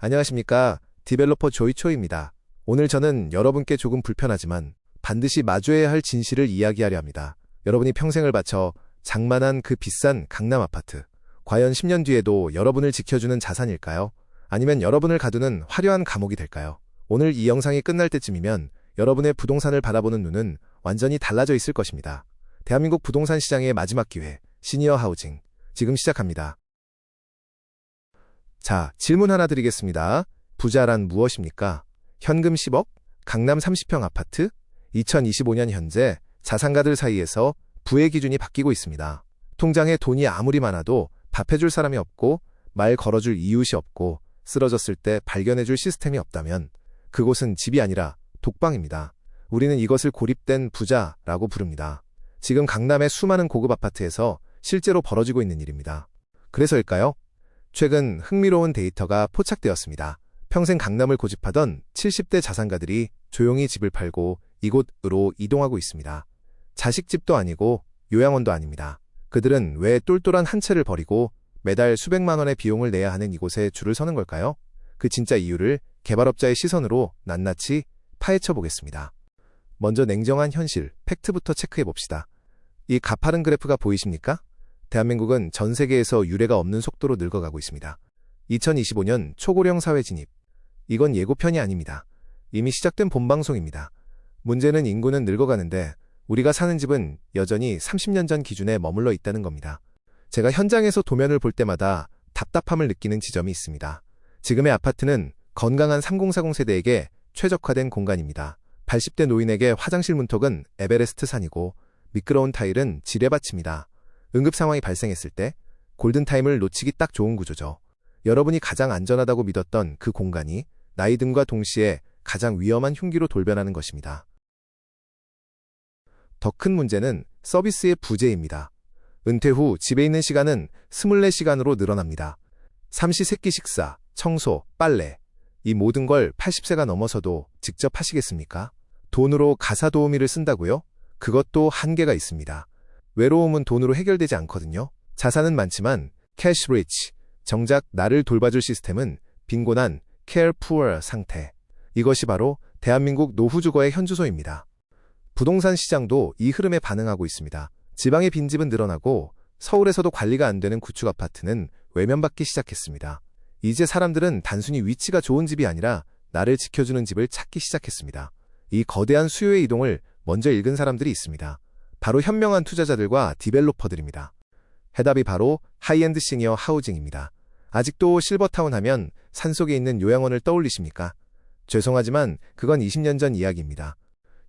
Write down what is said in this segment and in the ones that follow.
안녕하십니까. 디벨로퍼 조이초입니다. 오늘 저는 여러분께 조금 불편하지만 반드시 마주해야 할 진실을 이야기하려 합니다. 여러분이 평생을 바쳐 장만한 그 비싼 강남 아파트. 과연 10년 뒤에도 여러분을 지켜주는 자산일까요? 아니면 여러분을 가두는 화려한 감옥이 될까요? 오늘 이 영상이 끝날 때쯤이면 여러분의 부동산을 바라보는 눈은 완전히 달라져 있을 것입니다. 대한민국 부동산 시장의 마지막 기회, 시니어 하우징. 지금 시작합니다. 자, 질문 하나 드리겠습니다. 부자란 무엇입니까? 현금 10억? 강남 30평 아파트? 2025년 현재 자산가들 사이에서 부의 기준이 바뀌고 있습니다. 통장에 돈이 아무리 많아도 밥해줄 사람이 없고 말 걸어줄 이웃이 없고 쓰러졌을 때 발견해줄 시스템이 없다면 그곳은 집이 아니라 독방입니다. 우리는 이것을 고립된 부자라고 부릅니다. 지금 강남의 수많은 고급 아파트에서 실제로 벌어지고 있는 일입니다. 그래서일까요? 최근 흥미로운 데이터가 포착되었습니다. 평생 강남을 고집하던 70대 자산가들이 조용히 집을 팔고 이곳으로 이동하고 있습니다. 자식집도 아니고 요양원도 아닙니다. 그들은 왜 똘똘한 한 채를 버리고 매달 수백만 원의 비용을 내야 하는 이곳에 줄을 서는 걸까요? 그 진짜 이유를 개발업자의 시선으로 낱낱이 파헤쳐 보겠습니다. 먼저 냉정한 현실, 팩트부터 체크해 봅시다. 이 가파른 그래프가 보이십니까? 대한민국은 전 세계에서 유례가 없는 속도로 늙어가고 있습니다. 2025년 초고령 사회 진입. 이건 예고편이 아닙니다. 이미 시작된 본방송입니다. 문제는 인구는 늙어가는데 우리가 사는 집은 여전히 30년 전 기준에 머물러 있다는 겁니다. 제가 현장에서 도면을 볼 때마다 답답함을 느끼는 지점이 있습니다. 지금의 아파트는 건강한 3040 세대에게 최적화된 공간입니다. 80대 노인에게 화장실 문턱은 에베레스트 산이고 미끄러운 타일은 지뢰밭입니다. 응급 상황이 발생했을 때 골든타임을 놓치기 딱 좋은 구조죠. 여러분이 가장 안전하다고 믿었던 그 공간이 나이 듦과 동시에 가장 위험한 흉기로 돌변하는 것입니다. 더 큰 문제는 서비스의 부재입니다. 은퇴 후 집에 있는 시간은 24시간으로 늘어납니다. 삼시세끼 식사, 청소, 빨래. 이 모든 걸 80세가 넘어서도 직접 하시겠습니까? 돈으로 가사 도우미를 쓴다고요? 그것도 한계가 있습니다. 외로움은 돈으로 해결되지 않거든요. 자산은 많지만 캐시 리치, 정작 나를 돌봐줄 시스템은 빈곤한 care poor 상태. 이것이 바로 대한민국 노후주거의 현주소입니다. 부동산 시장도 이 흐름에 반응하고 있습니다. 지방의 빈집은 늘어나고 서울에서도 관리가 안 되는 구축 아파트는 외면받기 시작했습니다. 이제 사람들은 단순히 위치가 좋은 집이 아니라 나를 지켜주는 집을 찾기 시작했습니다. 이 거대한 수요의 이동을 먼저 읽은 사람들이 있습니다. 바로 현명한 투자자들과 디벨로퍼들입니다. 해답이 바로 하이엔드 시니어 하우징입니다. 아직도 실버타운 하면 산속에 있는 요양원을 떠올리십니까? 죄송하지만 그건 20년 전 이야기입니다.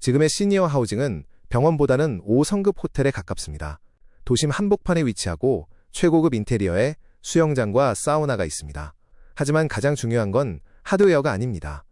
지금의 시니어 하우징은 병원보다는 5성급 호텔에 가깝습니다. 도심 한복판에 위치하고 최고급 인테리어에 수영장과 사우나가 있습니다. 하지만 가장 중요한 건 하드웨어가 아닙니다.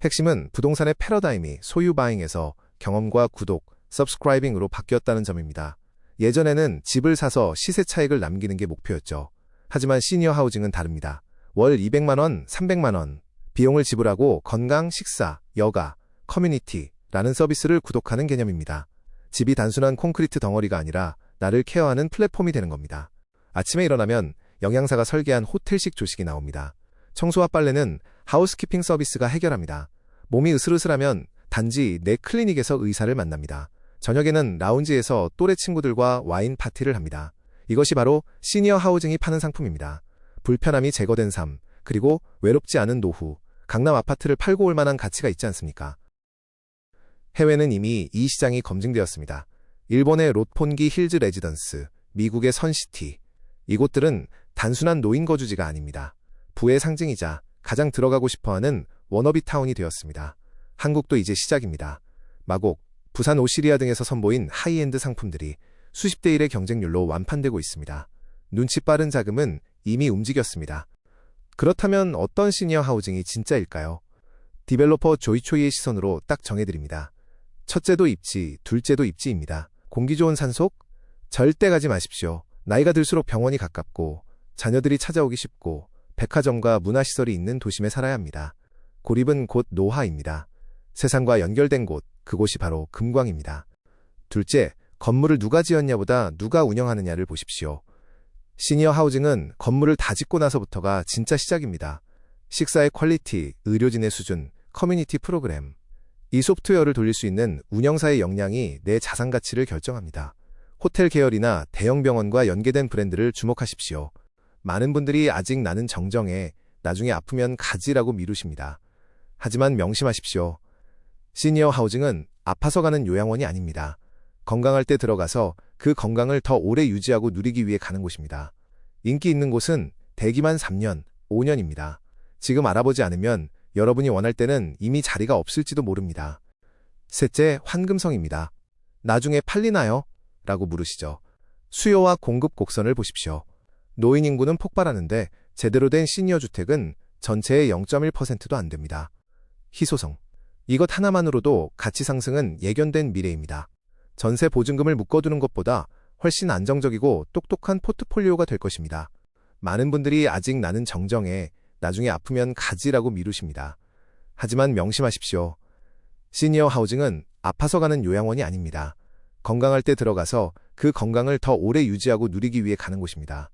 핵심은 부동산의 패러다임이 소유 바잉에서 경험과 구독, 서브스크라이빙으로 바뀌었다는 점입니다. 예전에는 집을 사서 시세 차익을 남기는 게 목표였죠. 하지만 시니어 하우징은 다릅니다. 월 200만 원, 300만 원. 비용을 지불하고 건강, 식사, 여가, 커뮤니티라는 서비스를 구독하는 개념입니다. 집이 단순한 콘크리트 덩어리가 아니라 나를 케어하는 플랫폼이 되는 겁니다. 아침에 일어나면 영양사가 설계한 호텔식 조식이 나옵니다. 청소와 빨래는 하우스키핑 서비스가 해결합니다. 몸이 으슬으슬하면 단지 내 클리닉에서 의사를 만납니다. 저녁에는 라운지에서 또래 친구들과 와인 파티를 합니다. 이것이 바로 시니어 하우징이 파는 상품입니다. 불편함이 제거된 삶, 그리고 외롭지 않은 노후, 강남 아파트를 팔고 올 만한 가치가 있지 않습니까? 해외는 이미 이 시장이 검증되었습니다. 일본의 롯폰기 힐즈 레지던스, 미국의 선시티. 이곳들은 단순한 노인 거주지가 아닙니다. 부의 상징이자 가장 들어가고 싶어하는 워너비 타운이 되었습니다. 한국도 이제 시작입니다. 마곡, 부산 오시리아 등에서 선보인 하이엔드 상품들이 수십 대 1의 경쟁률로 완판되고 있습니다. 눈치 빠른 자금은 이미 움직였습니다. 그렇다면 어떤 시니어 하우징이 진짜일까요? 디벨로퍼 조이초이의 시선으로 딱 정해드립니다. 첫째도 입지, 둘째도 입지입니다. 공기 좋은 산속? 절대 가지 마십시오. 나이가 들수록 병원이 가깝고 자녀들이 찾아오기 쉽고 백화점과 문화시설이 있는 도심에 살아야 합니다. 고립은 곧 노화입니다. 세상과 연결된 곳, 그곳이 바로 금광입니다. 둘째, 건물을 누가 지었냐보다 누가 운영하느냐를 보십시오. 시니어 하우징은 건물을 다 짓고 나서부터가 진짜 시작입니다. 식사의 퀄리티, 의료진의 수준, 커뮤니티 프로그램. 이 소프트웨어를 돌릴 수 있는 운영사의 역량이 내 자산 가치를 결정합니다. 호텔 계열이나 대형 병원과 연계된 브랜드를 주목하십시오. 많은 분들이 아직 나는 정정해, 나중에 아프면 가지라고 미루십니다. 하지만 명심하십시오. 시니어 하우징은 아파서 가는 요양원이 아닙니다. 건강할 때 들어가서 그 건강을 더 오래 유지하고 누리기 위해 가는 곳입니다. 인기 있는 곳은 대기만 3년, 5년입니다. 지금 알아보지 않으면 여러분이 원할 때는 이미 자리가 없을지도 모릅니다. 셋째, 환금성입니다. 나중에 팔리나요? 라고 물으시죠. 수요와 공급 곡선을 보십시오. 노인 인구는 폭발하는데 제대로 된 시니어 주택은 전체의 0.1%도 안 됩니다. 희소성. 이것 하나만으로도 가치 상승은 예견된 미래입니다. 전세 보증금을 묶어두는 것보다 훨씬 안정적이고 똑똑한 포트폴리오가 될 것입니다. 많은 분들이 아직 나는 정정해, 나중에 아프면 가지라고 미루십니다. 하지만 명심하십시오. 시니어 하우징은 아파서 가는 요양원이 아닙니다. 건강할 때 들어가서 그 건강을 더 오래 유지하고 누리기 위해 가는 곳입니다.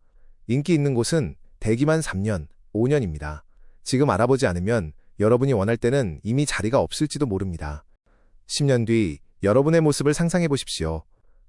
인기 있는 곳은 대기만 3년, 5년입니다. 지금 알아보지 않으면 여러분이 원할 때는 이미 자리가 없을지도 모릅니다. 10년 뒤 여러분의 모습을 상상해 보십시오.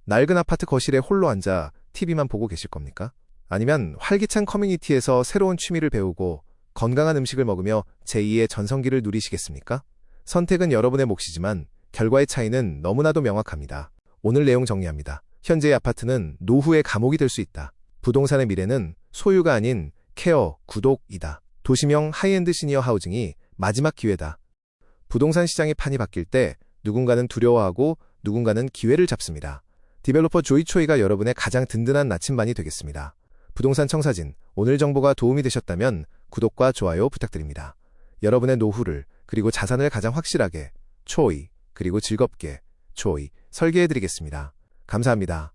낡은 아파트 거실에 홀로 앉아 TV만 보고 계실 겁니까? 아니면 활기찬 커뮤니티에서 새로운 취미를 배우고 건강한 음식을 먹으며 제2의 전성기를 누리시겠습니까? 선택은 여러분의 몫이지만 결과의 차이는 너무나도 명확합니다. 오늘 내용 정리합니다. 현재의 아파트는 노후의 감옥이 될 수 있다. 부동산의 미래는 소유가 아닌 케어, 구독이다. 도시명 하이엔드 시니어 하우징이 마지막 기회다. 부동산 시장의 판이 바뀔 때 누군가는 두려워하고 누군가는 기회를 잡습니다. 디벨로퍼 조이초이가 여러분의 가장 든든한 나침반이 되겠습니다. 부동산 청사진, 오늘 정보가 도움이 되셨다면 구독과 좋아요 부탁드립니다. 여러분의 노후를 그리고 자산을 가장 확실하게, 초이, 그리고 즐겁게, 초이, 설계해드리겠습니다. 감사합니다.